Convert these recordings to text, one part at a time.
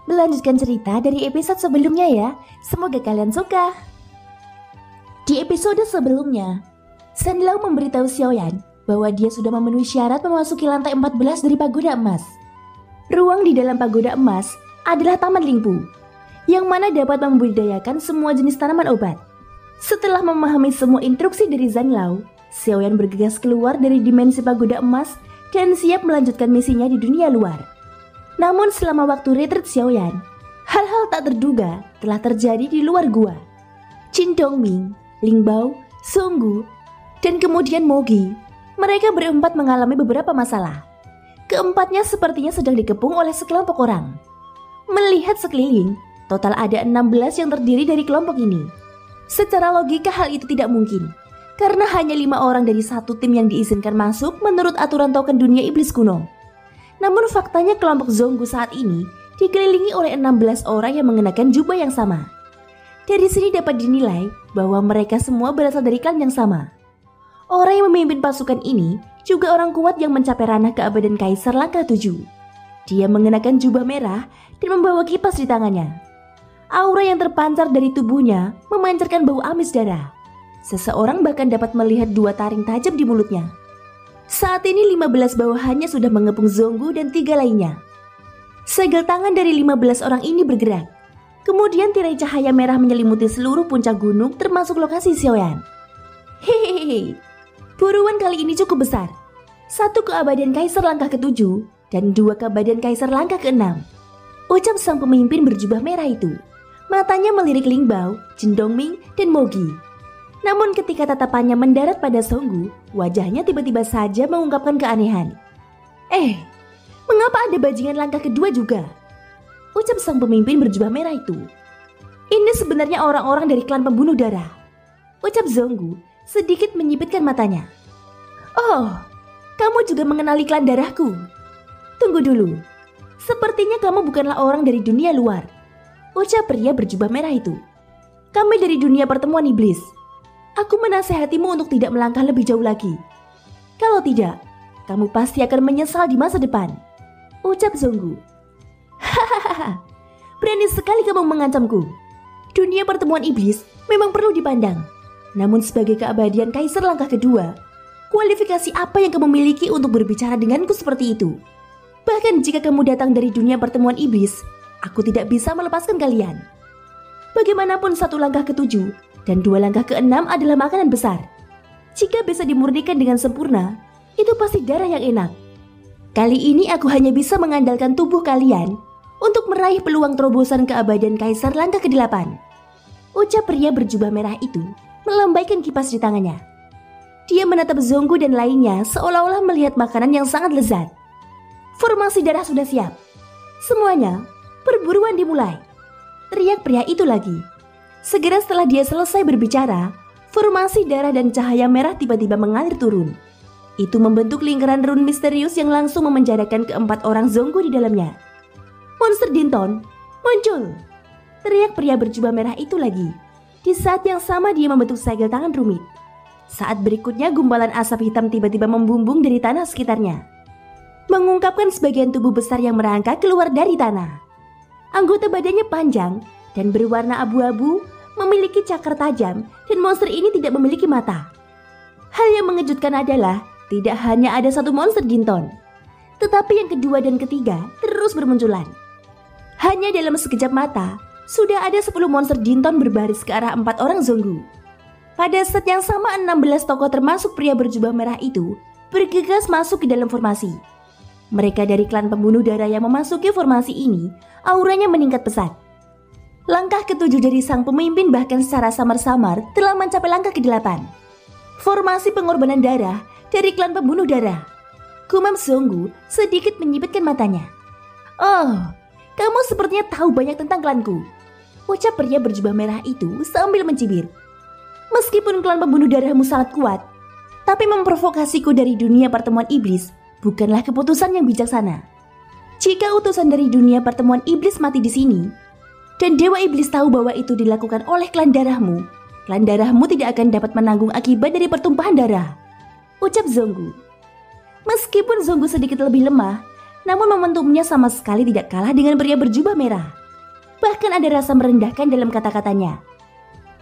Melanjutkan cerita dari episode sebelumnya ya. Semoga kalian suka. Di episode sebelumnya, San Lao memberitahu Xiaoyan bahwa dia sudah memenuhi syarat memasuki lantai 14 dari Pagoda Emas. Ruang di dalam Pagoda Emas adalah Taman Lingpu, yang mana dapat membudidayakan semua jenis tanaman obat. Setelah memahami semua instruksi dari San Lao, Xiaoyan bergegas keluar dari dimensi Pagoda Emas dan siap melanjutkan misinya di dunia luar. Namun selama waktu retreat Xiaoyan, hal-hal tak terduga telah terjadi di luar gua. Qin Dongming, Ling Bao, Songgu, dan kemudian Mogi, mereka berempat mengalami beberapa masalah. Keempatnya sepertinya sedang dikepung oleh sekelompok orang. Melihat sekeliling, total ada 16 yang terdiri dari kelompok ini. Secara logika hal itu tidak mungkin, karena hanya 5 orang dari satu tim yang diizinkan masuk menurut aturan token dunia iblis kuno. Namun faktanya kelompok Zonggu saat ini dikelilingi oleh 16 orang yang mengenakan jubah yang sama. Dari sini dapat dinilai bahwa mereka semua berasal dari klan yang sama. Orang yang memimpin pasukan ini juga orang kuat yang mencapai ranah keabadian Kaisar langkah 7. Dia mengenakan jubah merah dan membawa kipas di tangannya. Aura yang terpancar dari tubuhnya memancarkan bau amis darah. Seseorang bahkan dapat melihat 2 taring tajam di mulutnya. Saat ini 15 bawahannya sudah mengepung Zonggu dan 3 lainnya. Segel tangan dari 15 orang ini bergerak. Kemudian tirai cahaya merah menyelimuti seluruh puncak gunung termasuk lokasi Xiaoyan. Hehehe, buruan kali ini cukup besar. 1 keabadian Kaisar langkah ke-7 dan 2 keabadian Kaisar langkah ke-6. Ucap sang pemimpin berjubah merah itu. Matanya melirik Ling Bao, Qin Dongming, dan Mogi. Namun ketika tatapannya mendarat pada Songgu, wajahnya tiba-tiba saja mengungkapkan keanehan. Mengapa ada bajingan langkah kedua juga? Ucap sang pemimpin berjubah merah itu. Ini sebenarnya orang-orang dari klan pembunuh darah. Ucap Zonggu sedikit menyipitkan matanya. Oh, kamu juga mengenali klan darahku. Tunggu dulu, sepertinya kamu bukanlah orang dari dunia luar. Ucap pria berjubah merah itu. Kami dari dunia pertemuan iblis. Aku menasihatimu untuk tidak melangkah lebih jauh lagi. Kalau tidak, kamu pasti akan menyesal di masa depan. Ucap Zonggu. Hahaha, berani sekali kamu mengancamku. Dunia pertemuan iblis memang perlu dipandang. Namun sebagai keabadian Kaisar langkah kedua, kualifikasi apa yang kamu miliki untuk berbicara denganku seperti itu? Bahkan jika kamu datang dari dunia pertemuan iblis, aku tidak bisa melepaskan kalian. Bagaimanapun 1 langkah ke-7 dan 2 langkah ke-6 adalah makanan besar. Jika bisa dimurnikan dengan sempurna, itu pasti darah yang enak. Kali ini aku hanya bisa mengandalkan tubuh kalian untuk meraih peluang terobosan keabadian Kaisar langkah ke-8. Ucap pria berjubah merah itu melambaikan kipas di tangannya. Dia menatap Zonggu dan lainnya seolah-olah melihat makanan yang sangat lezat. Formasi darah sudah siap. Semuanya, perburuan dimulai. Teriak pria itu lagi. Segera setelah dia selesai berbicara, formasi darah dan cahaya merah tiba-tiba mengalir turun. Itu membentuk lingkaran rune misterius yang langsung memenjarakan keempat orang Zonggu di dalamnya. Monster Dinton, muncul! Teriak pria berjubah merah itu lagi. Di saat yang sama dia membentuk segel tangan rumit. Saat berikutnya gumpalan asap hitam tiba-tiba membumbung dari tanah sekitarnya, mengungkapkan sebagian tubuh besar yang merangkak keluar dari tanah. Anggota badannya panjang dan berwarna abu-abu, memiliki cakar tajam, dan monster ini tidak memiliki mata. Hal yang mengejutkan adalah tidak hanya ada 1 monster Ginton, tetapi yang kedua dan ketiga terus bermunculan. Hanya dalam sekejap mata, sudah ada 10 monster Ginton berbaris ke arah 4 orang Zonggu. Pada saat yang sama 16 tokoh termasuk pria berjubah merah itu bergegas masuk ke dalam formasi. Mereka dari klan pembunuh darah yang memasuki formasi ini, auranya meningkat pesat. Langkah ke-7 dari sang pemimpin bahkan secara samar-samar telah mencapai langkah ke-8. Formasi pengorbanan darah dari klan pembunuh darah. Gumam Zonggu sedikit menyipitkan matanya. Oh, kamu sepertinya tahu banyak tentang klanku. Ucap pria berjubah merah itu sambil mencibir. Meskipun klan pembunuh darahmu sangat kuat, tapi memprovokasiku dari dunia pertemuan iblis bukanlah keputusan yang bijaksana. Jika utusan dari dunia pertemuan iblis mati di sini, dan Dewa Iblis tahu bahwa itu dilakukan oleh klan darahmu tidak akan dapat menanggung akibat dari pertumpahan darah. Ucap Zonggu. Meskipun Zonggu sedikit lebih lemah, Namun momentumnya sama sekali tidak kalah dengan pria berjubah merah. Bahkan ada rasa merendahkan dalam kata-katanya.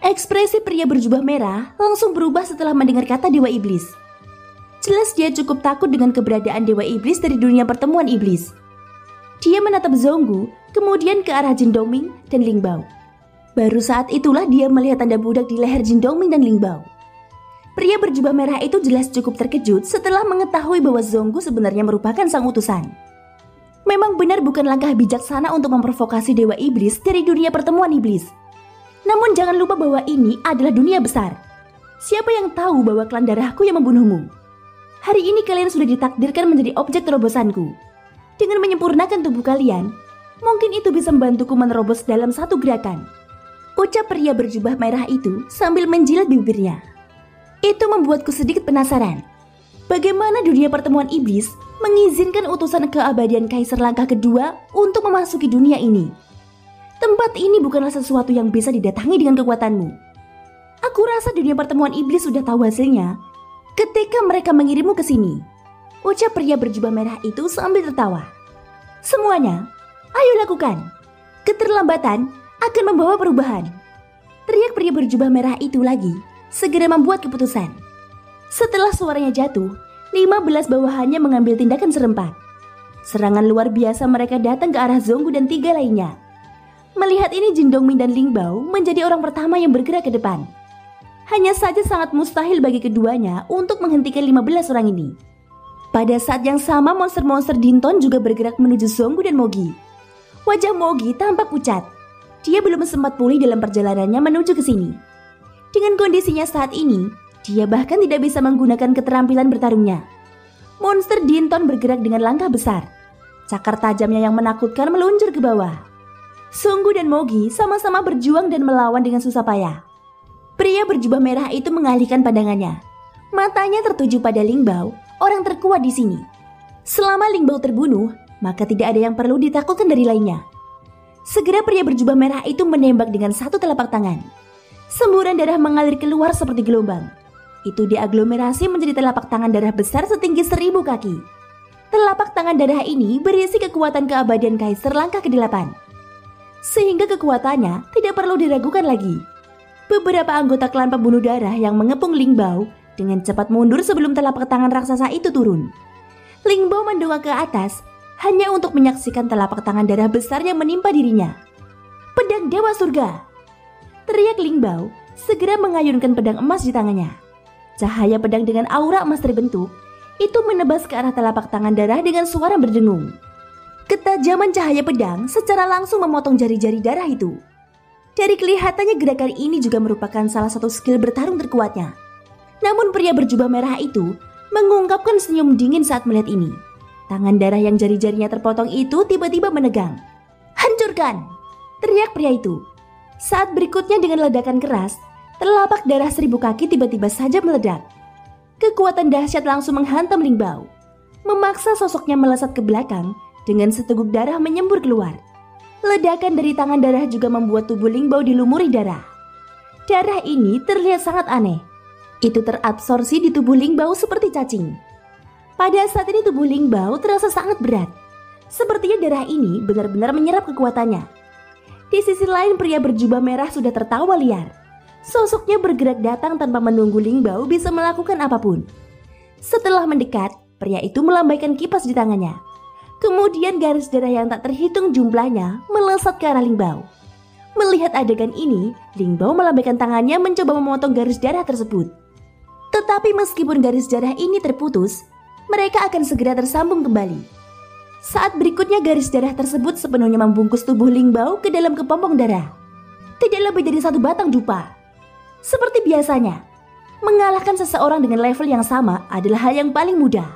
Ekspresi pria berjubah merah langsung berubah setelah mendengar kata Dewa Iblis. Jelas dia cukup takut dengan keberadaan Dewa Iblis dari dunia pertemuan iblis. Dia menatap Zonggu, kemudian ke arah Jin Dongming dan Ling Bao. Baru saat itulah dia melihat tanda budak di leher Jin Dongming dan Ling Bao. Pria berjubah merah itu jelas cukup terkejut setelah mengetahui bahwa Zonggu sebenarnya merupakan sang utusan. Memang benar bukan langkah bijaksana untuk memprovokasi Dewa Iblis dari dunia pertemuan iblis. Namun jangan lupa bahwa ini adalah dunia besar. Siapa yang tahu bahwa klan darahku yang membunuhmu? Hari ini kalian sudah ditakdirkan menjadi objek terobosanku. Dengan menyempurnakan tubuh kalian, mungkin itu bisa membantuku menerobos dalam satu gerakan. Ucap pria berjubah merah itu sambil menjilat bibirnya. Itu membuatku sedikit penasaran. Bagaimana dunia pertemuan iblis mengizinkan utusan keabadian Kaisar Langkah Kedua untuk memasuki dunia ini? Tempat ini bukanlah sesuatu yang bisa didatangi dengan kekuatanmu. Aku rasa dunia pertemuan iblis sudah tahu hasilnya ketika mereka mengirimmu ke sini. Ucap pria berjubah merah itu sambil tertawa. Semuanya, ayo lakukan. Keterlambatan akan membawa perubahan. Teriak pria berjubah merah itu lagi, segera membuat keputusan. Setelah suaranya jatuh, 15 bawahannya mengambil tindakan serempak. Serangan luar biasa mereka datang ke arah Zonggu dan 3 lainnya. Melihat ini Jin Dongming dan Ling Bao menjadi orang pertama yang bergerak ke depan. Hanya saja sangat mustahil bagi keduanya untuk menghentikan 15 orang ini. Pada saat yang sama monster-monster Dinton juga bergerak menuju Zonggu dan Mogi. Wajah Mogi tampak pucat. Dia belum sempat pulih dalam perjalanannya menuju ke sini. Dengan kondisinya saat ini, dia bahkan tidak bisa menggunakan keterampilan bertarungnya. Monster Dinton bergerak dengan langkah besar. Cakar tajamnya yang menakutkan meluncur ke bawah. Zonggu dan Mogi sama-sama berjuang dan melawan dengan susah payah. Pria berjubah merah itu mengalihkan pandangannya. Matanya tertuju pada Ling Bao, orang terkuat di sini. Selama Ling Bao terbunuh, maka tidak ada yang perlu ditakutkan dari lainnya. Segera pria berjubah merah itu menembak dengan satu telapak tangan. Semburan darah mengalir keluar seperti gelombang. Itu diaglomerasi menjadi telapak tangan darah besar setinggi 1000 kaki. Telapak tangan darah ini berisi kekuatan keabadian Kaisar Langkah ke-8. Sehingga kekuatannya tidak perlu diragukan lagi. Beberapa anggota klan pembunuh darah yang mengepung Ling Bao dengan cepat mundur sebelum telapak tangan raksasa itu turun. Ling Bao mendongak ke atas hanya untuk menyaksikan telapak tangan darah besar yang menimpa dirinya. Pedang Dewa Surga! Teriak Ling Bao, segera mengayunkan pedang emas di tangannya. Cahaya pedang dengan aura emas terbentuk, itu menebas ke arah telapak tangan darah dengan suara berdengung. Ketajaman cahaya pedang secara langsung memotong jari-jari darah itu. Dari kelihatannya gerakan ini juga merupakan salah satu skill bertarung terkuatnya. Namun pria berjubah merah itu mengungkapkan senyum dingin saat melihat ini. Tangan darah yang jari-jarinya terpotong itu tiba-tiba menegang. Hancurkan! Teriak pria itu. Saat berikutnya dengan ledakan keras, telapak darah 1000 kaki tiba-tiba saja meledak. Kekuatan dahsyat langsung menghantam Ling Bao. Memaksa sosoknya melesat ke belakang dengan seteguk darah menyembur keluar. Ledakan dari tangan darah juga membuat tubuh Ling Bao dilumuri darah. Darah ini terlihat sangat aneh. Itu terabsorpsi di tubuh Ling Bao seperti cacing. Pada saat ini tubuh Ling Bao terasa sangat berat. Sepertinya darah ini benar-benar menyerap kekuatannya. Di sisi lain pria berjubah merah sudah tertawa liar. Sosoknya bergerak datang tanpa menunggu Ling Bao bisa melakukan apapun. Setelah mendekat, pria itu melambaikan kipas di tangannya. Kemudian garis darah yang tak terhitung jumlahnya melesat ke arah Ling Bao. Melihat adegan ini, Ling Bao melambaikan tangannya mencoba memotong garis darah tersebut. Tetapi meskipun garis darah ini terputus, mereka akan segera tersambung kembali. Saat berikutnya garis darah tersebut sepenuhnya membungkus tubuh Ling Bao ke dalam kepompong darah. Tidak lebih dari satu batang dupa. Seperti biasanya, mengalahkan seseorang dengan level yang sama adalah hal yang paling mudah.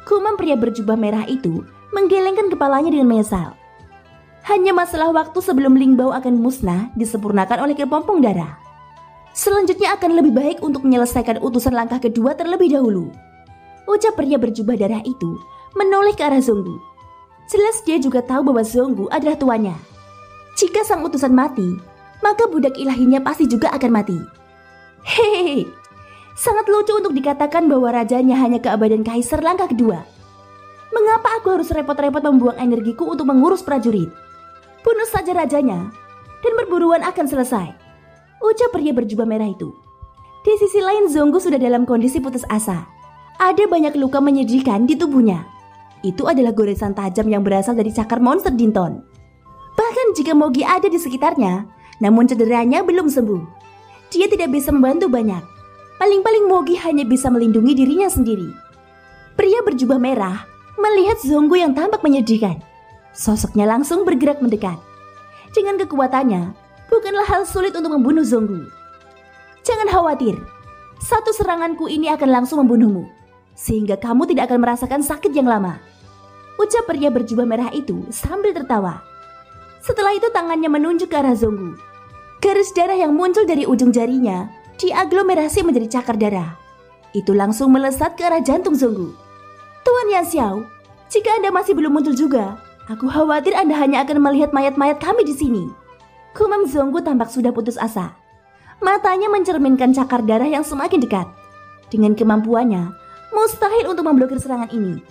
Kumam pria berjubah merah itu menggelengkan kepalanya dengan menyesal. Hanya masalah waktu sebelum Ling Bao akan musnah disempurnakan oleh kepompong darah. Selanjutnya akan lebih baik untuk menyelesaikan utusan langkah kedua terlebih dahulu. Ucap pria berjubah darah itu menoleh ke arah Zonggu. Jelas dia juga tahu bahwa Zonggu adalah tuannya. Jika sang utusan mati, maka budak ilahinya pasti juga akan mati. Hehehe. Sangat lucu untuk dikatakan bahwa rajanya hanya keabadian Kaisar Langkah Kedua. Mengapa aku harus repot-repot membuang energiku untuk mengurus prajurit? Bunuh saja rajanya, dan perburuan akan selesai, ucap pria berjubah merah itu. Di sisi lain, Zonggu sudah dalam kondisi putus asa. Ada banyak luka menyedihkan di tubuhnya. Itu adalah goresan tajam yang berasal dari cakar monster Dinton. Bahkan jika Mogi ada di sekitarnya, namun cederanya belum sembuh. Dia tidak bisa membantu banyak. Paling-paling Mogi hanya bisa melindungi dirinya sendiri. Pria berjubah merah melihat Zonggu yang tampak menyedihkan. Sosoknya langsung bergerak mendekat. Dengan kekuatannya, bukanlah hal sulit untuk membunuh Zonggu. Jangan khawatir, satu seranganku ini akan langsung membunuhmu, sehingga kamu tidak akan merasakan sakit yang lama, ucap pria berjubah merah itu sambil tertawa. Setelah itu tangannya menunjuk ke arah Zonggu. Garis darah yang muncul dari ujung jarinya diaglomerasi menjadi cakar darah. Itu langsung melesat ke arah jantung Zonggu. Tuan Yan Xiao, jika Anda masih belum muncul juga, aku khawatir Anda hanya akan melihat mayat-mayat kami di sini. Gumam Zonggu tampak sudah putus asa. Matanya mencerminkan cakar darah yang semakin dekat. Dengan kemampuannya, mustahil untuk memblokir serangan ini.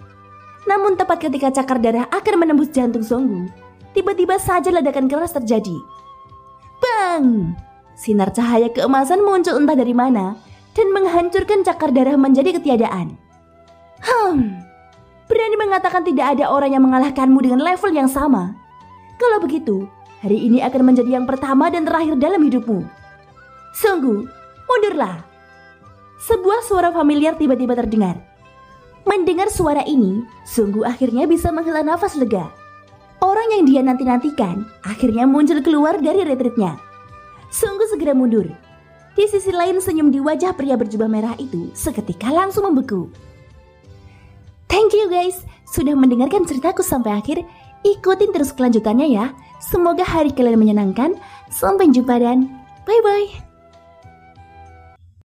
Namun tepat ketika cakar darah akan menembus jantung Zonggu, tiba-tiba saja ledakan keras terjadi. Bang! Sinar cahaya keemasan muncul entah dari mana dan menghancurkan cakar darah menjadi ketiadaan. Berani mengatakan tidak ada orang yang mengalahkanmu dengan level yang sama. Kalau begitu, hari ini akan menjadi yang pertama dan terakhir dalam hidupmu. Zonggu, mundurlah. Sebuah suara familiar tiba-tiba terdengar. Mendengar suara ini, Zonggu akhirnya bisa menghela nafas lega. Orang yang dia nanti-nantikan akhirnya muncul keluar dari retreatnya. Zonggu segera mundur. Di sisi lain, senyum di wajah pria berjubah merah itu seketika langsung membeku. Thank you guys, sudah mendengarkan ceritaku sampai akhir. Ikutin terus kelanjutannya ya. Semoga hari kalian menyenangkan. Sampai jumpa dan bye-bye.